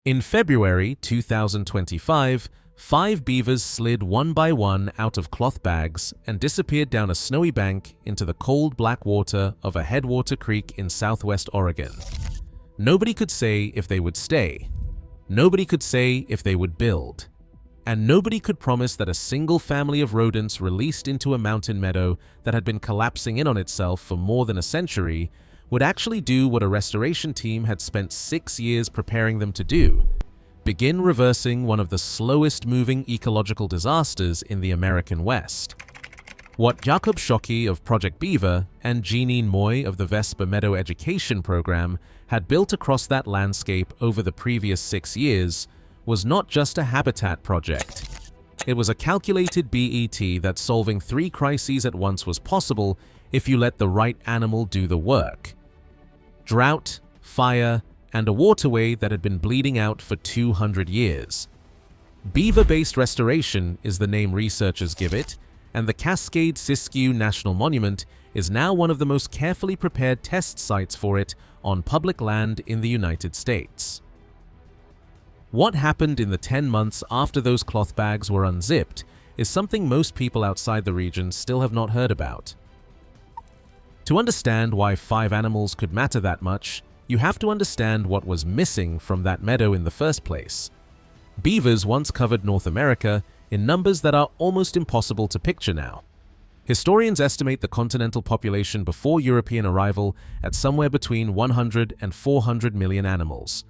In February 2025, 5 beavers slid one by one out of cloth bags and disappeared down a snowy bank into the cold black water of a headwater creek in southwest Oregon. Nobody could say if they would stay. Nobody could say if they would build. And nobody could promise that a single family of rodents released into a mountain meadow that had been collapsing in on itself for more than a century would actually do what a restoration team had spent 6 years preparing them to do: begin reversing one of the slowest-moving ecological disasters in the American West. What Jakob Schocke of Project Beaver and Jeanine Moy of the Vespa Meadow Education Program had built across that landscape over the previous 6 years was not just a habitat project. It was a calculated BET that solving 3 crises at once was possible if you let the right animal do the work: drought, fire, and a waterway that had been bleeding out for 200 years. Beaver-based restoration is the name researchers give it, and the Cascade-Siskiyou National Monument is now one of the most carefully prepared test sites for it on public land in the United States. What happened in the 10 months after those cloth bags were unzipped is something most people outside the region still have not heard about. To understand why 5 animals could matter that much, you have to understand what was missing from that meadow in the first place. Beavers once covered North America in numbers that are almost impossible to picture now. Historians estimate the continental population before European arrival at somewhere between 100 and 400 million animals.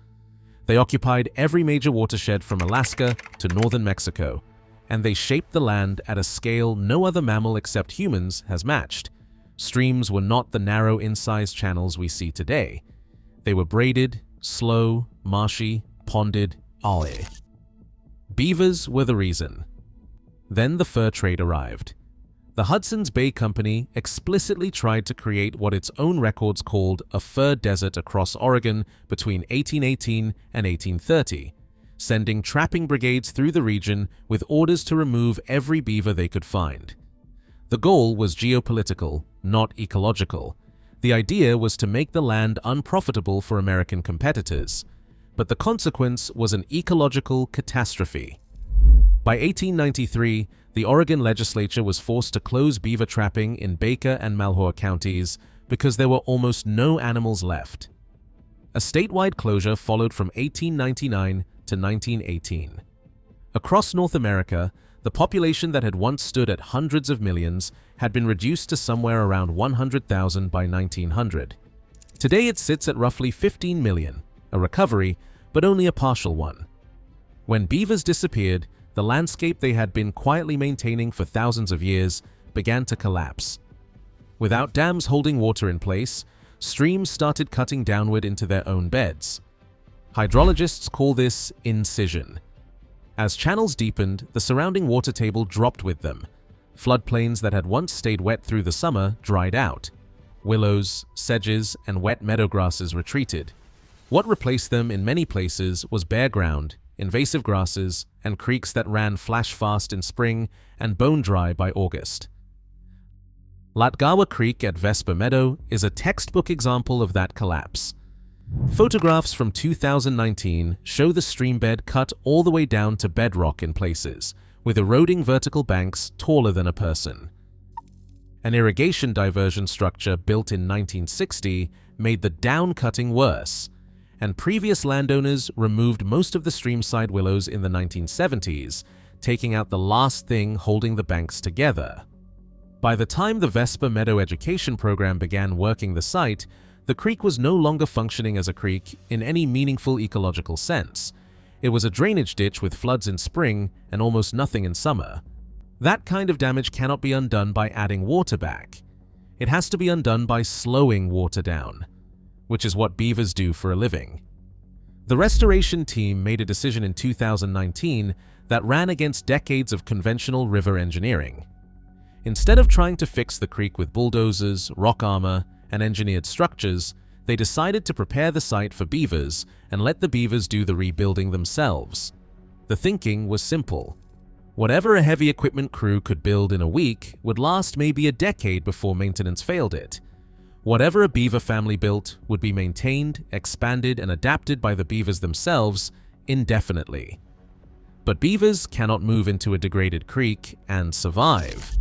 They occupied every major watershed from Alaska to northern Mexico, and they shaped the land at a scale no other mammal except humans has matched. Streams were not the narrow incised channels we see today. They were braided, slow, marshy, ponded, alley. Beavers were the reason. Then the fur trade arrived. The Hudson's Bay Company explicitly tried to create what its own records called a fur desert across Oregon between 1818 and 1830, sending trapping brigades through the region with orders to remove every beaver they could find. The goal was geopolitical, not ecological. The idea was to make the land unprofitable for American competitors, but the consequence was an ecological catastrophe. By 1893, the Oregon legislature was forced to close beaver trapping in Baker and Malheur counties because there were almost no animals left. A statewide closure followed from 1899 to 1918. Across North America, the population that had once stood at hundreds of millions had been reduced to somewhere around 100,000 by 1900. Today it sits at roughly 15 million, a recovery, but only a partial one. When beavers disappeared, the landscape they had been quietly maintaining for thousands of years began to collapse. Without dams holding water in place, streams started cutting downward into their own beds. Hydrologists call this incision. As channels deepened, the surrounding water table dropped with them. Floodplains that had once stayed wet through the summer dried out. Willows, sedges, and wet meadow grasses retreated. What replaced them in many places was bare ground, invasive grasses, and creeks that ran flash-fast in spring and bone-dry by August. Latgawa Creek at Vespa Meadow is a textbook example of that collapse. Photographs from 2019 show the streambed cut all the way down to bedrock in places, with eroding vertical banks taller than a person. An irrigation diversion structure built in 1960 made the down-cutting worse, and previous landowners removed most of the streamside willows in the 1970s, taking out the last thing holding the banks together. By the time the Vespa Meadow Education Program began working the site, the creek was no longer functioning as a creek in any meaningful ecological sense. It was a drainage ditch with floods in spring and almost nothing in summer. That kind of damage cannot be undone by adding water back. It has to be undone by slowing water down, which is what beavers do for a living. The restoration team made a decision in 2019 that ran against decades of conventional river engineering. Instead of trying to fix the creek with bulldozers, rock armor, and engineered structures, they decided to prepare the site for beavers and let the beavers do the rebuilding themselves. The thinking was simple. Whatever a heavy equipment crew could build in a week would last maybe a decade before maintenance failed it. Whatever a beaver family built would be maintained, expanded, and adapted by the beavers themselves indefinitely. But beavers cannot move into a degraded creek and survive.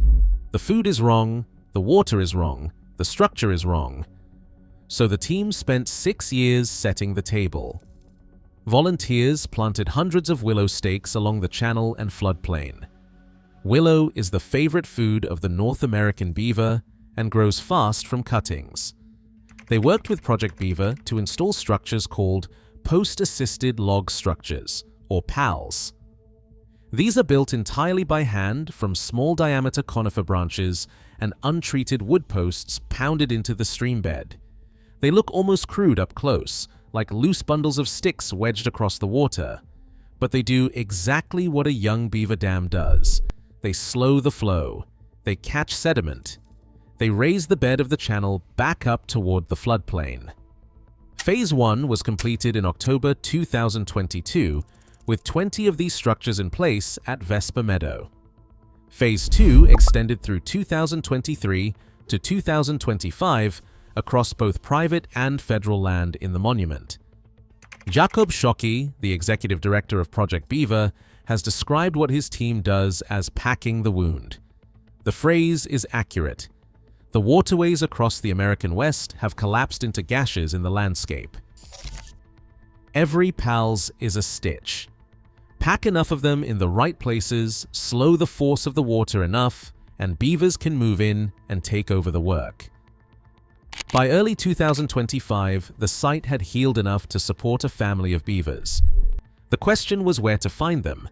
The food is wrong, the water is wrong, the structure is wrong. So the team spent 6 years setting the table. Volunteers planted hundreds of willow stakes along the channel and floodplain. Willow is the favorite food of the North American beaver and grows fast from cuttings. They worked with Project Beaver to install structures called post-assisted log structures, or PALs. These are built entirely by hand from small diameter conifer branches and untreated wood posts pounded into the stream bed. They look almost crude up close, like loose bundles of sticks wedged across the water. But they do exactly what a young beaver dam does. They slow the flow. They catch sediment. They raise the bed of the channel back up toward the floodplain. Phase 1 was completed in October 2022, with 20 of these structures in place at Meadow. Phase 2 extended through 2023 to 2025 across both private and federal land in the monument. Jakob Schocke, the executive director of Project Beaver, has described what his team does as packing the wound. The phrase is accurate. The waterways across the American West have collapsed into gashes in the landscape. Every PALS is a stitch. Pack enough of them in the right places, slow the force of the water enough, and beavers can move in and take over the work. By early 2025, the site had healed enough to support a family of beavers. The question was where to find them.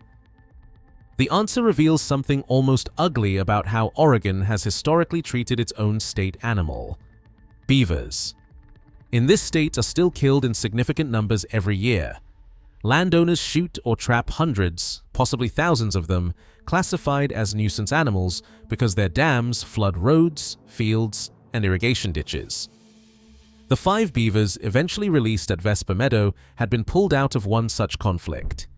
The answer reveals something almost ugly about how Oregon has historically treated its own state animal: beavers. In this state are still killed in significant numbers every year. Landowners shoot or trap hundreds, possibly thousands of them, classified as nuisance animals because their dams flood roads, fields, and irrigation ditches. The 5 beavers eventually released at Meadow had been pulled out of one such conflict.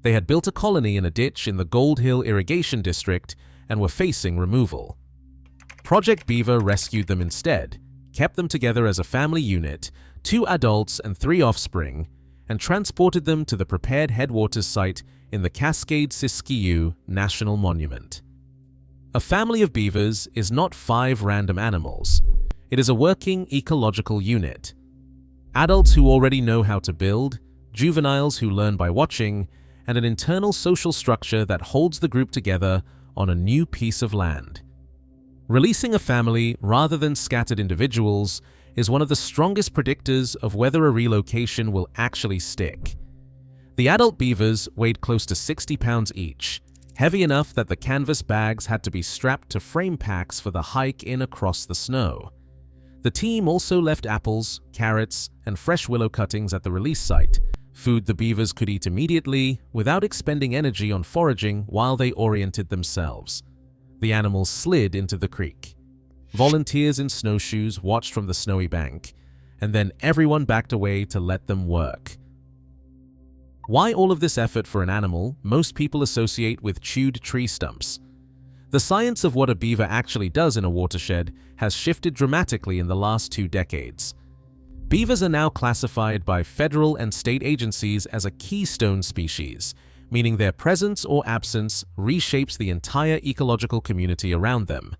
They had built a colony in a ditch in the Gold Hill Irrigation District and were facing removal. Project Beaver rescued them instead, kept them together as a family unit, 2 adults and 3 offspring, and transported them to the prepared headwaters site in the Cascade-Siskiyou National Monument. A family of beavers is not 5 random animals. It is a working ecological unit. Adults who already know how to build, juveniles who learn by watching, and an internal social structure that holds the group together on a new piece of land. Releasing a family rather than scattered individuals is one of the strongest predictors of whether a relocation will actually stick. The adult beavers weighed close to 60 pounds each, heavy enough that the canvas bags had to be strapped to frame packs for the hike in across the snow. The team also left apples, carrots, and fresh willow cuttings at the release site, food the beavers could eat immediately without expending energy on foraging while they oriented themselves. The animals slid into the creek. Volunteers in snowshoes watched from the snowy bank, and then everyone backed away to let them work. Why all of this effort for an animal most people associate with chewed tree stumps? The science of what a beaver actually does in a watershed has shifted dramatically in the last 2 decades. Beavers are now classified by federal and state agencies as a keystone species, meaning their presence or absence reshapes the entire ecological community around them.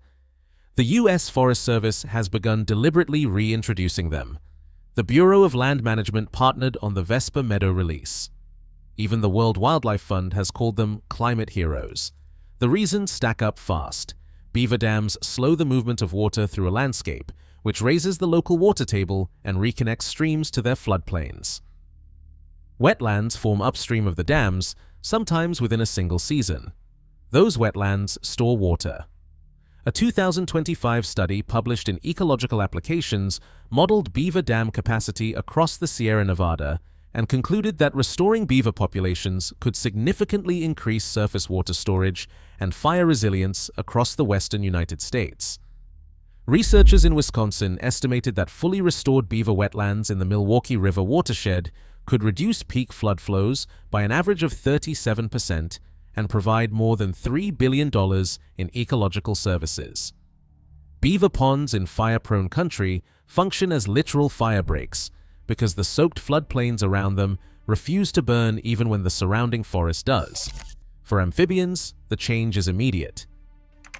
The U.S. Forest Service has begun deliberately reintroducing them. The Bureau of Land Management partnered on the Meadow release. Even the World Wildlife Fund has called them climate heroes. The reasons stack up fast. Beaver dams slow the movement of water through a landscape, which raises the local water table and reconnects streams to their floodplains. Wetlands form upstream of the dams, sometimes within a single season. Those wetlands store water. A 2025 study published in Ecological Applications modeled beaver dam capacity across the Sierra Nevada and concluded that restoring beaver populations could significantly increase surface water storage and fire resilience across the western United States. Researchers in Wisconsin estimated that fully restored beaver wetlands in the Milwaukee River watershed could reduce peak flood flows by an average of 37% and provide more than $3 billion in ecological services. Beaver ponds in fire-prone country function as literal fire breaks because the soaked floodplains around them refuse to burn even when the surrounding forest does. For amphibians, the change is immediate.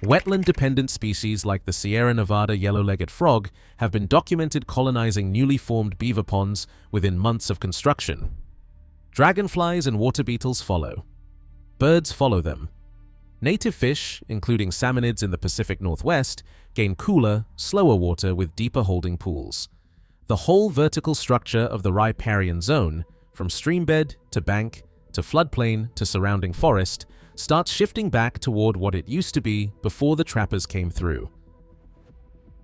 Wetland-dependent species like the Sierra Nevada yellow-legged frog have been documented colonizing newly formed beaver ponds within months of construction. Dragonflies and water beetles follow. Birds follow them. Native fish, including salmonids in the Pacific Northwest, gain cooler, slower water with deeper holding pools. The whole vertical structure of the riparian zone, from streambed to bank to floodplain to surrounding forest, starts shifting back toward what it used to be before the trappers came through.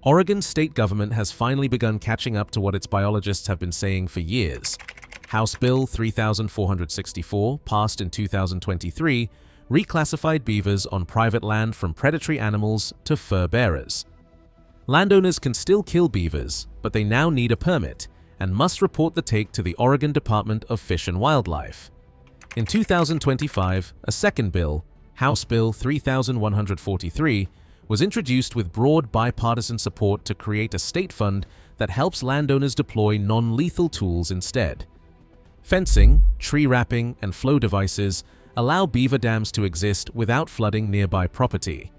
Oregon's state government has finally begun catching up to what its biologists have been saying for years. House Bill 3464, passed in 2023, reclassified beavers on private land from predatory animals to fur bearers. Landowners can still kill beavers, but they now need a permit and must report the take to the Oregon Department of Fish and Wildlife. In 2025, a second bill, House Bill 3143, was introduced with broad bipartisan support to create a state fund that helps landowners deploy non-lethal tools instead. Fencing, tree wrapping, and flow devices allow beaver dams to exist without flooding nearby property.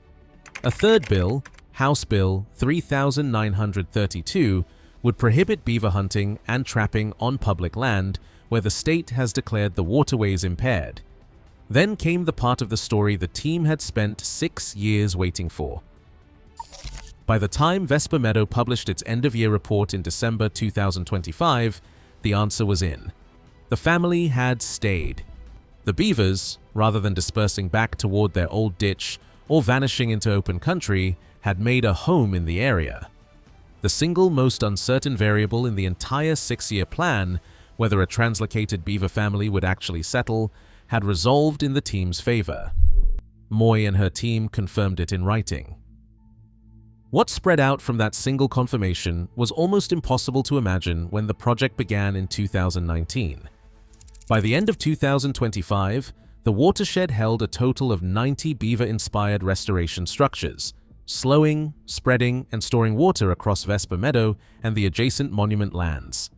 A third bill, House Bill 3932, would prohibit beaver hunting and trapping on public land where the state has declared the waterways impaired. Then came the part of the story the team had spent 6 years waiting for. By the time Vesper Meadow published its end-of-year report in December 2025, the answer was in. The family had stayed. The beavers, rather than dispersing back toward their old ditch or vanishing into open country, had made a home in the area. The single most uncertain variable in the entire 6-year plan, whether a translocated beaver family would actually settle, had resolved in the team's favor. Moy and her team confirmed it in writing. What spread out from that single confirmation was almost impossible to imagine when the project began in 2019. By the end of 2025, the watershed held a total of 90 beaver-inspired restoration structures, slowing, spreading, and storing water across Vesper Meadow and the adjacent monument lands.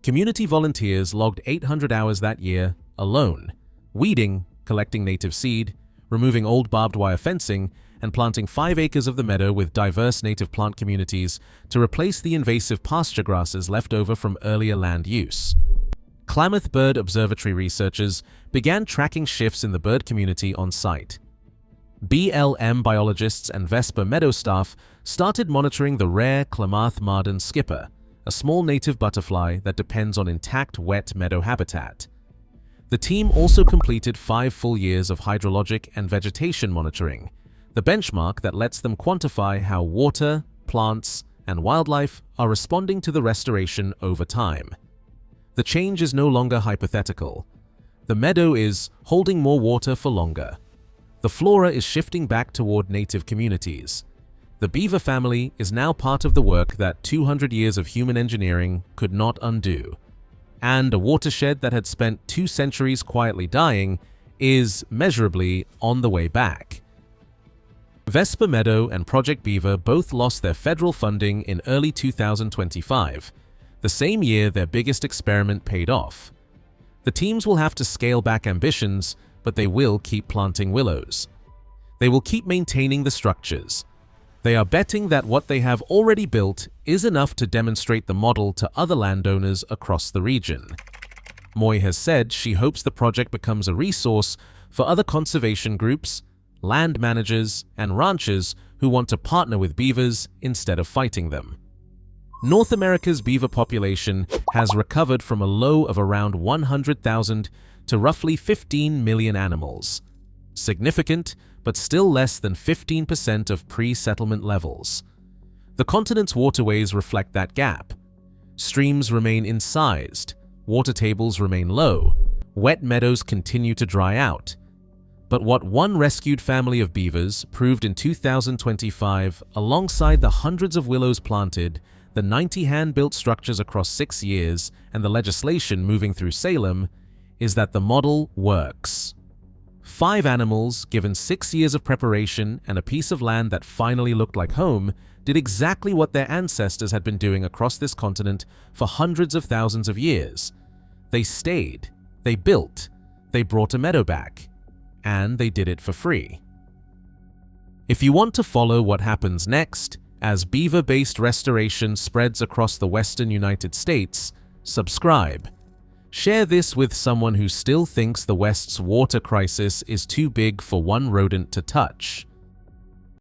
Community volunteers logged 800 hours that year alone, weeding, collecting native seed, removing old barbed wire fencing, and planting 5 acres of the meadow with diverse native plant communities to replace the invasive pasture grasses left over from earlier land use. Klamath Bird Observatory researchers began tracking shifts in the bird community on site. BLM biologists and Vesper Meadow staff started monitoring the rare Klamath marden skipper, a small native butterfly that depends on intact wet meadow habitat. The team also completed 5 full years of hydrologic and vegetation monitoring, the benchmark that lets them quantify how water, plants, and wildlife are responding to the restoration over time. The change is no longer hypothetical. The meadow is holding more water for longer. The flora is shifting back toward native communities. The beaver family is now part of the work that 200 years of human engineering could not undo. And a watershed that had spent 2 centuries quietly dying is measurably on the way back. Vesper Meadow and Project Beaver both lost their federal funding in early 2025, the same year their biggest experiment paid off. The teams will have to scale back ambitions, but they will keep planting willows. They will keep maintaining the structures. They are betting that what they have already built is enough to demonstrate the model to other landowners across the region. Moy has said she hopes the project becomes a resource for other conservation groups, land managers, and ranchers who want to partner with beavers instead of fighting them. North America's beaver population has recovered from a low of around 100,000 to roughly 15 million animals. Significant, but still less than 15% of pre-settlement levels. The continent's waterways reflect that gap. Streams remain incised, water tables remain low, wet meadows continue to dry out. But what one rescued family of beavers proved in 2025, alongside the hundreds of willows planted, the 90 hand-built structures across 6 years, and the legislation moving through Salem, is that the model works. 5 animals, given 6 years of preparation and a piece of land that finally looked like home, did exactly what their ancestors had been doing across this continent for hundreds of thousands of years. They stayed, They built, they brought a meadow back, and they did it for free. If you want to follow what happens next, as beaver-based restoration spreads across the western United States, subscribe. Share this with someone who still thinks the West's water crisis is too big for one rodent to touch.